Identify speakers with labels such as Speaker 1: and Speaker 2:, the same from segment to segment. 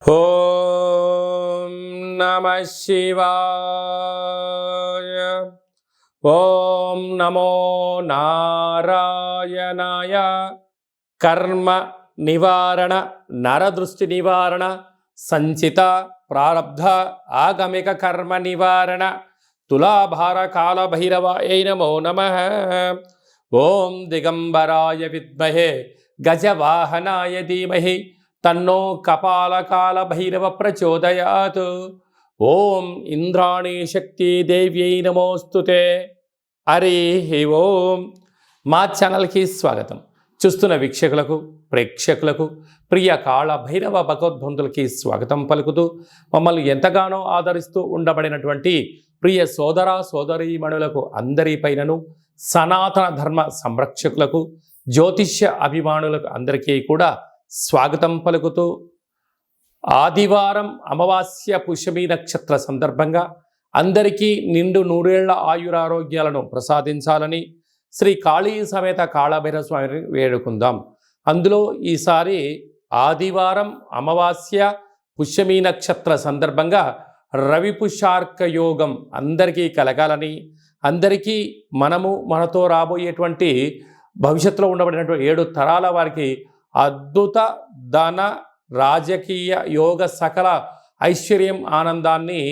Speaker 1: ఓం నమః శివాయ. ఓం నమో నారాయణాయ. కర్మ నివారణ, నరదృష్టి నివారణ, సంచిత ప్రారబ్ధ ఆగమిక కర్మ నివారణ, తులాభార కాల భైరవాయ నమో నమః. ఓం దిగంబరాయ విద్మహే గజవాహనాయ ధీమహి తన్నో కపాలకాల భైరవ ప్రచోదయాత్. ఓం ఇంద్రాణీ శక్తి దేవ్యై నమోస్తుతే. హరి ఓం. మా ఛానల్కి స్వాగతం. చూస్తున్న వీక్షకులకు, ప్రేక్షకులకు, ప్రియ కాళ భైరవ భగవద్బంధులకి స్వాగతం పలుకుతూ, మమ్మల్ని ఎంతగానో ఆదరిస్తూ ఉండబడినటువంటి ప్రియ సోదర సోదరీమణులకు అందరిపైనను, సనాతన ధర్మ సంరక్షకులకు, జ్యోతిష్య అభిమానులకు అందరికీ కూడా స్వాగతం పలుకుతూ, ఆదివారం అమావాస్య పుష్యమి నక్షత్ర సందర్భంగా అందరికీ నిండు నూరేళ్ల ఆయురారోగ్యాలను ప్రసాదించాలని శ్రీ కాళీ సమేత కాళభైరవ స్వామిని వేడుకుందాం. అందులో ఈసారి ఆదివారం అమావాస్య పుష్యమి నక్షత్ర సందర్భంగా రవి పుష్యార్క యోగం అందరికీ కలగాలని, అందరికీ మనతో రాబోయేటువంటి భవిష్యత్తులో ఉండబడినటువంటి 7 తరాల వారికి అద్భుత ధన రాజకీయ యోగ సకల ఐశ్వర్యం ఆనందాన్ని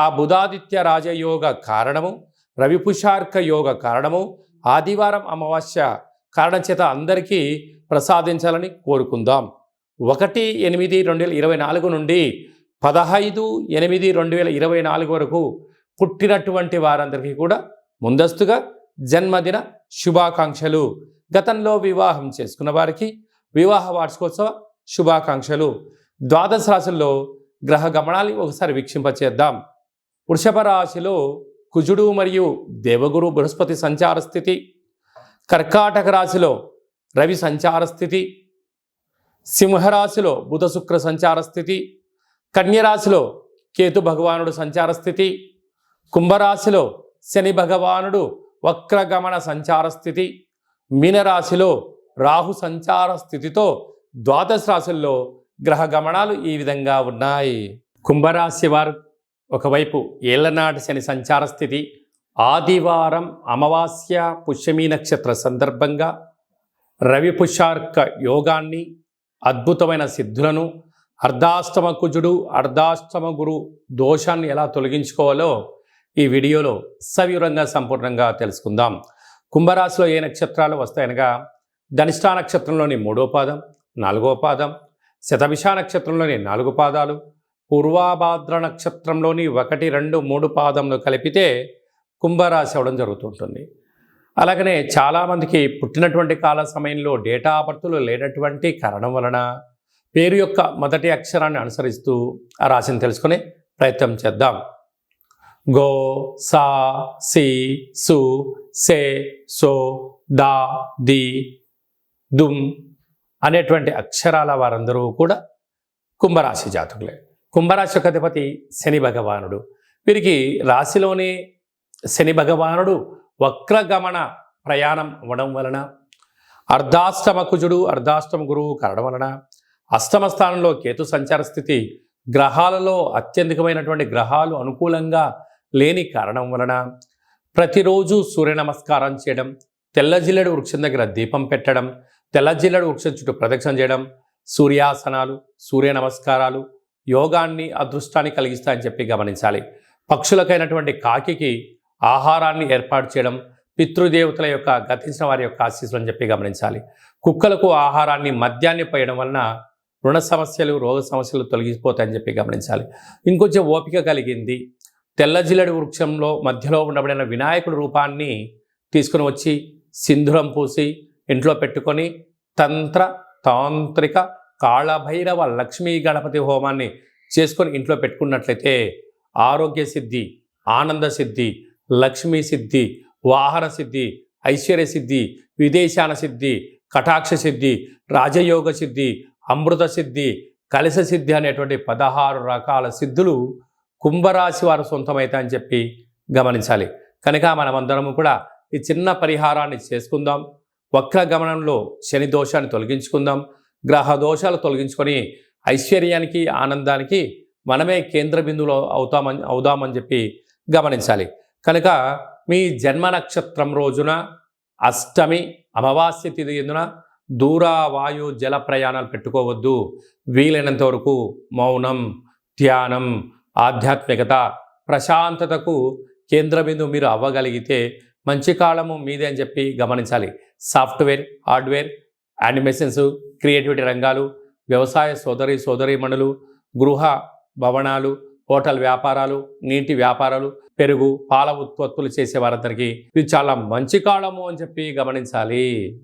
Speaker 1: ఆ బుధాదిత్య రాజయోగ కారణము, రవిపుషార్క యోగ కారణము, ఆదివారం అమావాస్య కారణం చేత అందరికీ ప్రసాదించాలని కోరుకుందాం. 1/8/2024 నుండి 15/8/2024 వరకు పుట్టినటువంటి వారందరికీ కూడా ముందస్తుగా జన్మదిన శుభాకాంక్షలు. గతంలో వివాహం చేసుకున్న వారికి వివాహ వార్షికోత్సవ శుభాకాంక్షలు. ద్వాదశ రాశుల్లో గ్రహ గమనాన్ని ఒకసారి వీక్షింపచేద్దాం. వృషభ రాశిలో కుజుడు మరియు దేవగురు బృహస్పతి సంచార స్థితి, కర్కాటక రాశిలో రవి సంచార స్థితి, సింహరాశిలో బుధ శుక్ర సంచార స్థితి, కన్యరాశిలో కేతు భగవానుడు సంచార స్థితి, కుంభరాశిలో శని భగవానుడు వక్రగమన సంచార స్థితి, మీనరాశిలో రాహు సంచార స్థితితో ద్వాదశ రాశుల్లో గ్రహ గమనాలు ఈ విధంగా ఉన్నాయి. కుంభరాశి వారు ఒకవైపు ఏళ్లనాటి శని సంచార స్థితి, ఆదివారం అమావాస్య పుష్యమి నక్షత్ర సందర్భంగా రవి పుష్యార్క యోగాన్ని, అద్భుతమైన సిద్ధులను, అర్ధాష్టమ కుజుడు అర్ధాష్టమ గురు దోషాన్ని ఎలా తొలగించుకోవాలో ఈ వీడియోలో సవివరంగా సంపూర్ణంగా తెలుసుకుందాం. కుంభరాశిలో ఏ నక్షత్రాలు వస్తాయనగా ధనిష్టా నక్షత్రంలోని 3వ పాదం, 4వ పాదం, శతభిష నక్షత్రంలోని 4 పాదాలు, పూర్వాభాద్ర నక్షత్రంలోని 1, 2, 3 పాదములు కలిపితే కుంభరాశి అవ్వడం జరుగుతుంటుంది. అలాగనే చాలామందికి పుట్టినటువంటి కాల సమయంలో డేటా ఆఫ్ బర్త్లు లేనటువంటి కారణం వలన పేరు యొక్క మొదటి అక్షరాన్ని అనుసరిస్తూ ఆ రాశిని తెలుసుకునే ప్రయత్నం చేద్దాం. గో, సా, సి, సు, సే, సో, దా, ది, దుమ్ అనేటువంటి అక్షరాల వారందరూ కూడా కుంభరాశి జాతకులే. కుంభరాశి యొక్క అధిపతి శని భగవానుడు. వీరికి రాశిలోనే శని భగవానుడు వక్రగమన ప్రయాణం అవ్వడం వలన, అర్ధాష్టమ కుజుడు అర్ధాష్టమ గురువు కావడం వలన, అష్టమ స్థానంలో కేతు సంచార స్థితి, గ్రహాలలో అత్యధికమైనటువంటి గ్రహాలు అనుకూలంగా లేని కారణం వలన ప్రతిరోజు సూర్య నమస్కారం చేయడం, తెల్ల జిల్లెడు వృక్షం దగ్గర దీపం పెట్టడం, తెల్ల జిల్లెడు వృక్షం చుట్టూ ప్రదక్షిణ చేయడం, సూర్యాసనాలు, సూర్య నమస్కారాలు యోగాన్ని, అదృష్టాన్ని కలిగిస్తాయని చెప్పి గమనించాలి. పక్షులకైనటువంటి కాకికి ఆహారాన్ని ఏర్పాటు చేయడం, పితృదేవతల యొక్క గతించిన వారి యొక్క ఆశీస్సులు అని చెప్పి గమనించాలి. కుక్కలకు ఆహారాన్ని, మద్యాన్ని పోయడం వలన రుణ సమస్యలు, రోగ సమస్యలు తొలగిపోతాయని చెప్పి గమనించాలి. ఇంకొంచెం ఓపిక కలిగింది, తెల్ల జిల్లెడు వృక్షంలో మధ్యలో ఉండబడిన వినాయకుడి రూపాన్ని తీసుకుని వచ్చి సింధూరం పూసి ఇంట్లో పెట్టుకొని తాంత్రిక కాళభైరవ లక్ష్మీ గణపతి హోమాన్ని చేసుకొని ఇంట్లో పెట్టుకున్నట్లయితే ఆరోగ్య సిద్ధి, ఆనంద సిద్ధి, లక్ష్మీ సిద్ధి, వాహన సిద్ధి, ఐశ్వర్య సిద్ధి, విదేశాన సిద్ధి, కటాక్ష సిద్ధి, రాజయోగ సిద్ధి, అమృత సిద్ధి, కలశ సిద్ధి అనేటువంటి 16 రకాల సిద్ధులు కుంభరాశి వారు సొంతమవుతాయని చెప్పి గమనించాలి. కనుక మనమందరము కూడా ఈ చిన్న పరిహారాన్ని చేసుకుందాం. వక్ర గమనంలో శని దోషాన్ని తొలగించుకుందాం. గ్రహ దోషాలు తొలగించుకొని ఐశ్వర్యానికి ఆనందానికి మనమే కేంద్ర బిందువులో అవుదామని చెప్పి గమనించాలి. కనుక మీ జన్మ నక్షత్రం రోజున అష్టమి అమావాస్య తిథి ఎందున దూర వాయు జల ప్రయాణాలు పెట్టుకోవద్దు. వీలైనంత వరకు మౌనం, ధ్యానం, ఆధ్యాత్మికత, ప్రశాంతతకు కేంద్ర బిందువు మీరు అవ్వగలిగితే మంచి కాలము మీదే అని చెప్పి గమనించాలి. సాఫ్ట్వేర్, హార్డ్వేర్, యానిమేషన్స్, క్రియేటివిటీ రంగాలు, వ్యవసాయ సోదరీమణులు, గృహ భవనాలు, హోటల్ వ్యాపారాలు, నీటి వ్యాపారాలు, పెరుగు, పాల ఉత్పత్తులు చేసే వారందరికీ ఇది చాలా మంచి కాలము అని చెప్పి గమనించాలి.